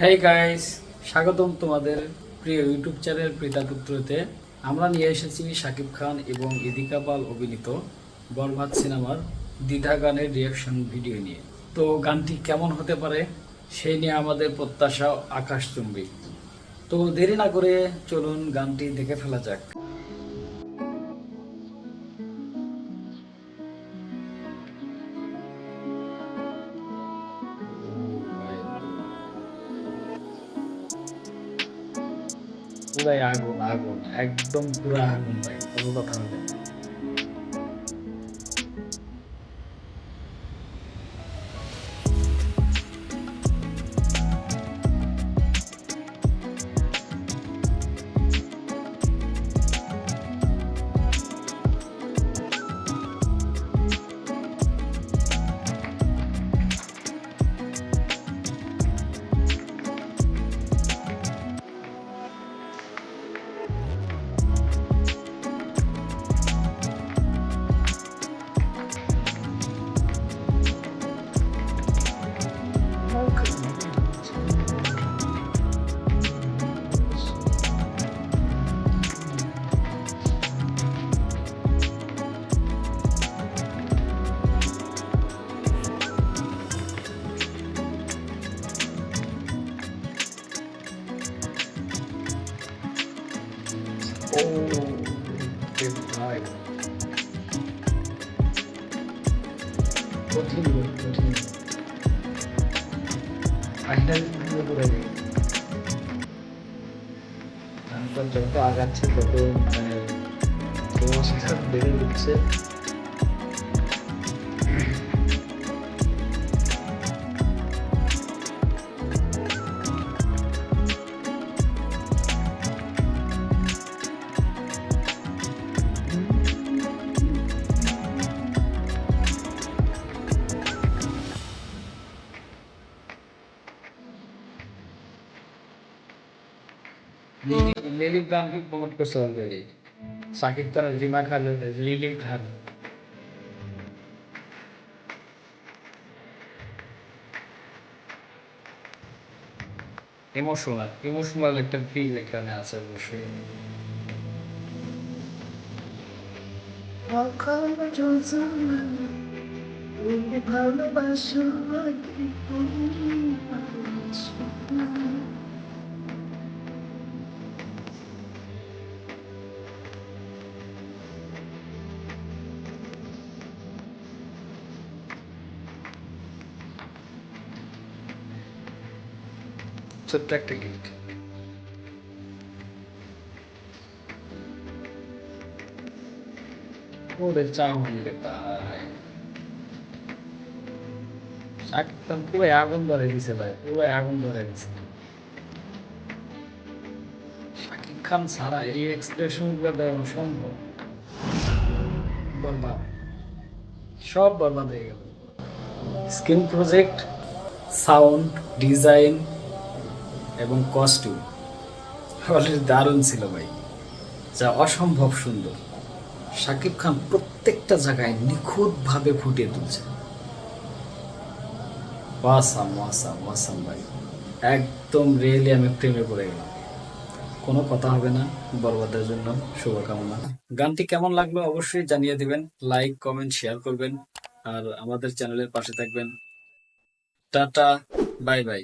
Hey guys, স্বাগতম তোমাদের প্রিয় ইউটিউব চ্যানেল পিতাপুত্রতে। আমরা নিয়ে এসেছি শাকিব খান এবং ইদিকা পাল অভিনীত বরবাদ সিনেমার দ্বিধা গানের রিয়াকশন ভিডিও নিয়ে। তো গানটি কেমন হতে পারে সেই নিয়ে আমাদের প্রত্যাশা আকাশচুম্বী। তো দেরি না করে চলুন গানটি দেখে ফেলা যাক। পুরাই আগুন আগুন, একদম পুরা আগুন ভাই, কোনো কথা হবে না। ও ভাই, কঠিন কঠিন ফাইনাল করে দিই। তারপর যত আগাচ্ছে তত মানে সমস্যা বেড়ে উঠছে। লিলি গানকে প্রমোট করছে অলরেডি। সাকিব খান, রিমা খান, লিলি খান। ইমোশনাল ইমোশনাল একটা ফিল এখানে আছে অবশ্যই। ছোট্ট একটা গিফট। ওরে চাউনি রে ভাই, শাকিব খান পুরো আগুন ধরে দিছে ভাই, পুরো আগুন ধরে দিছে। শাকিব খান ছাড়া এই এক্সপ্রেশন গুলো দেওয়া সম্ভব? বরবাদ, সব বরবাদ হয়ে গেল। স্ক্রিন প্রজেক্ট, সাউন্ড ডিজাইন এবং কস্টিউম অলরেডি দারুণ ছিল ভাই, যা অসম্ভব সুন্দর। শাকিব খান প্রত্যেকটা জায়গায় নিখুঁতভাবে ফুটিয়ে তুলছে। ওয়াসাম ওয়াসাম ওয়াসাম ভাই, একদম রিয়েলি আমি প্রেমে পড়ে গেলাম। কোনো কথা হবে না। বরবাদের জন্য শুভকামনা। গানটি কেমন লাগলো অবশ্যই জানিয়ে দিবেন, লাইক কমেন্ট শেয়ার করবেন আর আমাদের চ্যানেলের পাশে থাকবেন। Tata, bye bye.